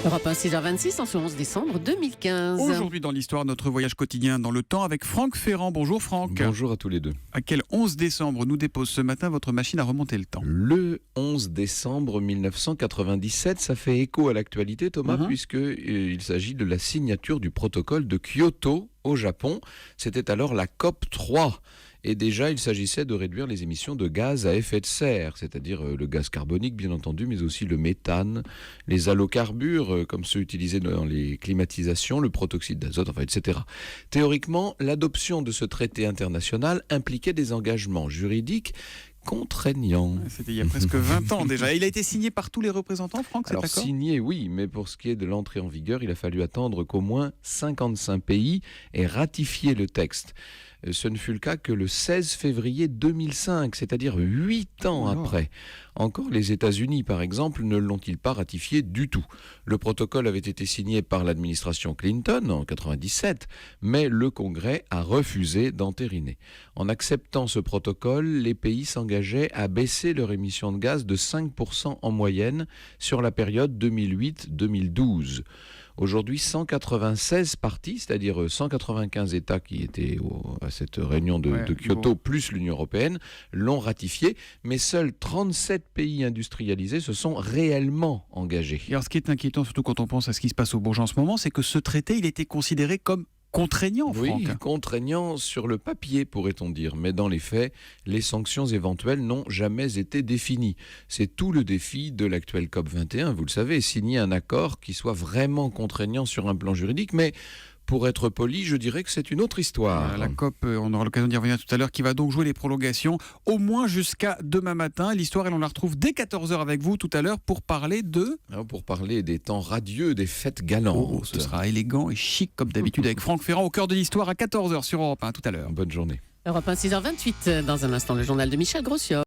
Europe 1, 6h26, en ce 11 décembre 2015. Aujourd'hui dans l'histoire, notre voyage quotidien dans le temps avec Franck Ferrand. Bonjour Franck. Bonjour à tous les deux. À quel 11 décembre nous dépose ce matin votre machine à remonter le temps? Le 11 décembre 1997, ça fait écho à l'actualité, Thomas, puisqu'il s'agit de la signature du protocole de Kyoto au Japon. C'était alors la COP 3. Et déjà, il s'agissait de réduire les émissions de gaz à effet de serre, c'est-à-dire le gaz carbonique, bien entendu, mais aussi le méthane, les halocarbures, comme ceux utilisés dans les climatisations, le protoxyde d'azote, enfin, etc. Théoriquement, l'adoption de ce traité international impliquait des engagements juridiques contraignants. C'était il y a presque 20 ans déjà. Et il a été signé par tous les représentants, Franck, cet Alors accord? signé, oui, mais pour ce qui est de l'entrée en vigueur, il a fallu attendre qu'au moins 55 pays aient ratifié le texte. Ce ne fut le cas que le 16 février 2005, c'est-à-dire 8 ans après. Encore les États-Unis, par exemple, ne l'ont-ils pas ratifié du tout. Le protocole avait été signé par l'administration Clinton en 1997, mais le Congrès a refusé d'entériner. En acceptant ce protocole, les pays s'engageaient à baisser leur émission de gaz de 5% en moyenne sur la période 2008-2012. Aujourd'hui, 196 parties, c'est-à-dire 195 États qui étaient à cette réunion de Kyoto, plus l'Union européenne, l'ont ratifié, mais seuls 37 pays industrialisés se sont réellement engagés. Et alors, ce qui est inquiétant, surtout quand on pense à ce qui se passe au Bourget en ce moment, c'est que ce traité, il était considéré comme contraignant, Franck. Oui, contraignant sur le papier, pourrait-on dire. Mais dans les faits, les sanctions éventuelles n'ont jamais été définies. C'est tout le défi de l'actuel COP 21, vous le savez, signer un accord qui soit vraiment contraignant sur un plan juridique, mais pour être poli, je dirais que c'est une autre histoire. La COP, on aura l'occasion d'y revenir tout à l'heure, qui va donc jouer les prolongations au moins jusqu'à demain matin. L'histoire, on la retrouve dès 14h avec vous tout à l'heure pour parler de... Pour parler des temps radieux, des fêtes galantes. Ce sera élégant et chic comme d'habitude avec Franck Ferrand au cœur de l'histoire à 14h sur Europe 1 tout à l'heure. Bonne journée. Europe 1, 6h28, dans un instant, le journal de Michel Grossiot.